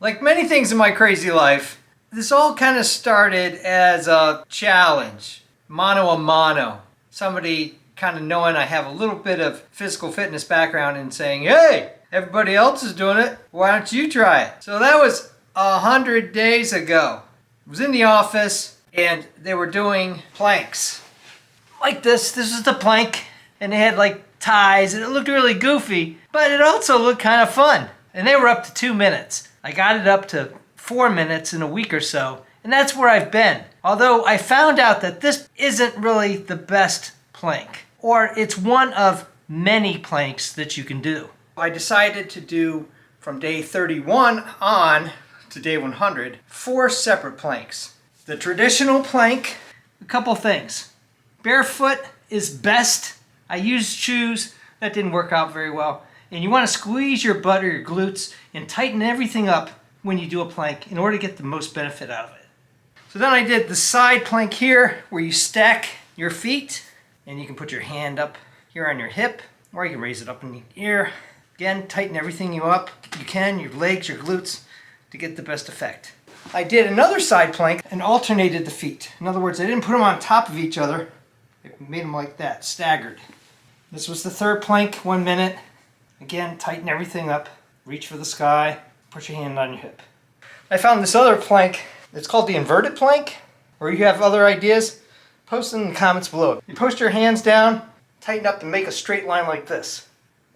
Like many things in my crazy life, this all kind of started as a challenge, mano a mano. Somebody kind of knowing I have a little bit of physical fitness background and saying, hey, everybody else is doing it, why don't you try it? So that was 100 days ago. I was in the office and they were doing planks. Like this is the plank, and they had like ties and it looked really goofy, but it also looked kind of fun. And they were up to 2 minutes. I got it up to 4 minutes in a week or so, and that's where I've been. Although I found out that this isn't really the best plank, or it's one of many planks that you can do. I decided to do from day 31 on to day 100, 4 separate planks. The traditional plank, a couple things. Barefoot is best. I used shoes, that didn't work out very well. And you want to squeeze your butt or your glutes and tighten everything up when you do a plank in order to get the most benefit out of it. So then I did the side plank here where you stack your feet and you can put your hand up here on your hip, or you can raise it up in the ear. Again, tighten everything you up. You can, your legs, your glutes, to get the best effect. I did another side plank and alternated the feet. In other words, I didn't put them on top of each other. I made them like that, staggered. This was the third plank, 1 minute. Again, tighten everything up, reach for the sky, put your hand on your hip. I found this other plank, it's called the inverted plank, or you have other ideas, post them in the comments below. You post your hands down, tighten up and make a straight line like this.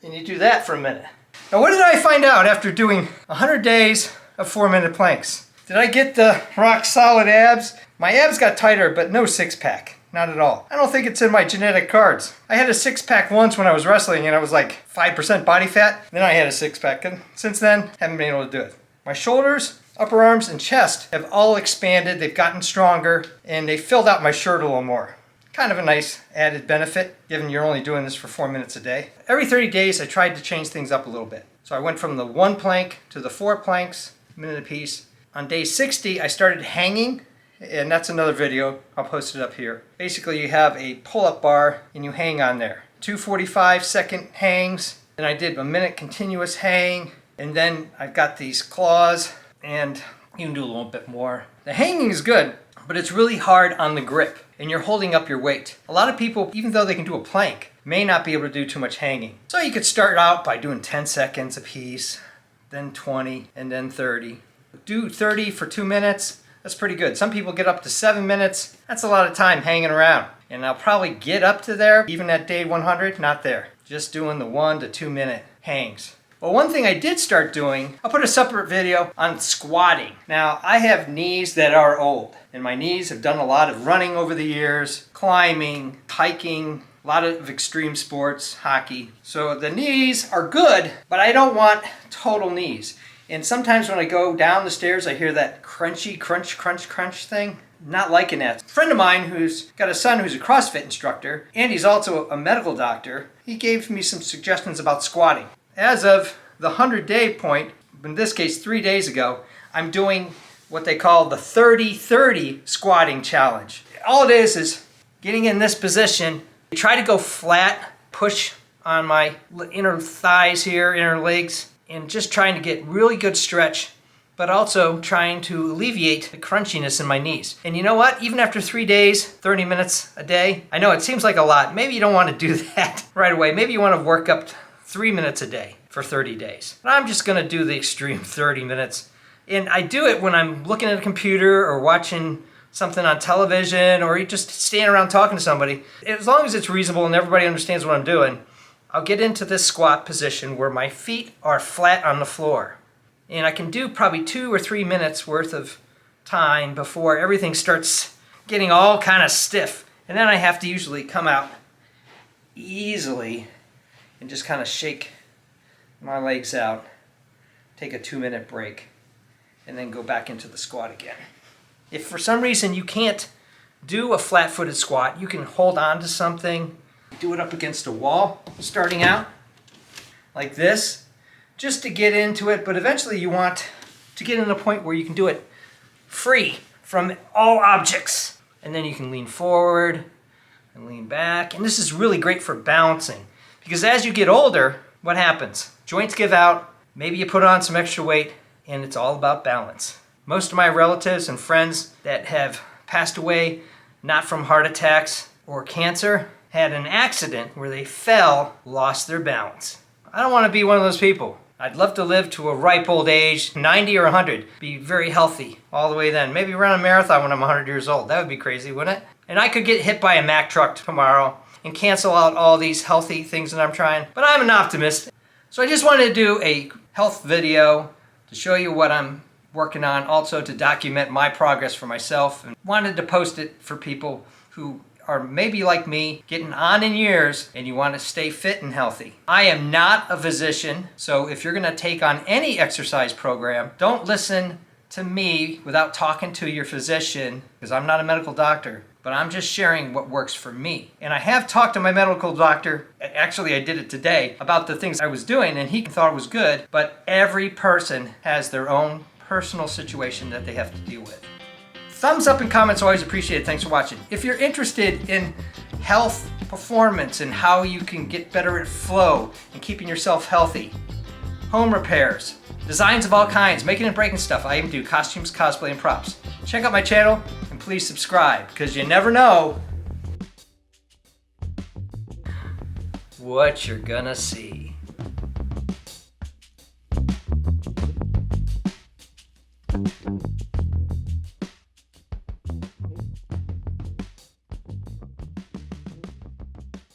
And you do that for a minute. Now what did I find out after doing 100 days of 4-minute planks? Did I get the rock solid abs? My abs got tighter, but no six-pack. Not at all. I don't think it's in my genetic cards. I had a six-pack once when I was wrestling and I was like 5% body fat. Then I had a six-pack, and since then, haven't been able to do it. My shoulders, upper arms, and chest have all expanded. They've gotten stronger, and they filled out my shirt a little more. Kind of a nice added benefit, given you're only doing this for 4 minutes a day. Every 30 days, I tried to change things up a little bit. So I went from the 1 plank to the 4 planks, a minute apiece. On day 60, I started hanging. And that's another video, I'll post it up here. Basically you have a pull-up bar and you hang on there. 2 45-second hangs, and I did a minute continuous hang, and then I've got these claws, and you can do a little bit more. The hanging is good, but it's really hard on the grip, and you're holding up your weight. A lot of people, even though they can do a plank, may not be able to do too much hanging. So you could start out by doing 10 seconds a piece, then 20, and then 30. Do 30 for 2 minutes. That's pretty good. Some people get up to 7 minutes. That's a lot of time hanging around. And I'll probably get up to there, even at day 100, not there. Just doing the 1 to 2 minute hangs. Well, one thing I did start doing, I'll put a separate video on squatting. Now, I have knees that are old, and my knees have done a lot of running over the years, climbing, hiking, a lot of extreme sports, hockey. So the knees are good, but I don't want total knees. And sometimes when I go down the stairs, I hear that crunchy, crunch thing. Not liking that. A friend of mine who's got a son who's a CrossFit instructor, and he's also a medical doctor, he gave me some suggestions about squatting. As of the 100-day point, in this case 3 days ago, I'm doing what they call the 30-30 squatting challenge. All it is getting in this position, try to go flat, push on my inner thighs here, inner legs, and just trying to get really good stretch, but also trying to alleviate the crunchiness in my knees. And you know what? Even after 3 days, 30 minutes a day, I know it seems like a lot. Maybe you don't want to do that right away. Maybe you want to work up 3 minutes a day for 30 days. But I'm just going to do the extreme 30 minutes. And I do it when I'm looking at a computer or watching something on television or just standing around talking to somebody. As long as it's reasonable and everybody understands what I'm doing, I'll get into this squat position where my feet are flat on the floor. And I can do probably 2 or 3 minutes worth of time before everything starts getting all kind of stiff. And then I have to usually come out easily and just kind of shake my legs out, take a 2-minute break, and then go back into the squat again. If for some reason you can't do a flat-footed squat, you can hold on to something. Do it up against a wall, starting out like this, just to get into it, but eventually you want to get in a point where you can do it free from all objects. And then you can lean forward and lean back. And this is really great for balancing, because as you get older, what happens? Joints give out, maybe you put on some extra weight, and it's all about balance. Most of my relatives and friends that have passed away, not from heart attacks or cancer, had an accident where they fell, lost their balance. I don't want to be one of those people. I'd love to live to a ripe old age, 90 or 100, be very healthy all the way then. Maybe run a marathon when I'm 100 years old. That would be crazy, wouldn't it? And I could get hit by a Mack truck tomorrow and cancel out all these healthy things that I'm trying. But I'm an optimist. So I just wanted to do a health video to show you what I'm working on, also to document my progress for myself, and wanted to post it for people who are maybe like me, getting on in years, and you want to stay fit and healthy. I am not a physician, so if you're going to take on any exercise program, don't listen to me without talking to your physician, because I'm not a medical doctor, but I'm just sharing what works for me. And I have talked to my medical doctor, actually I did it today, about the things I was doing, and he thought it was good, but every person has their own personal situation that they have to deal with. Thumbs up and comments always appreciated. Thanks for watching. If you're interested in health performance and how you can get better at flow and keeping yourself healthy, home repairs, designs of all kinds, making and breaking stuff. I even do costumes, cosplay, and props. Check out my channel and please subscribe, because you never know what you're gonna see.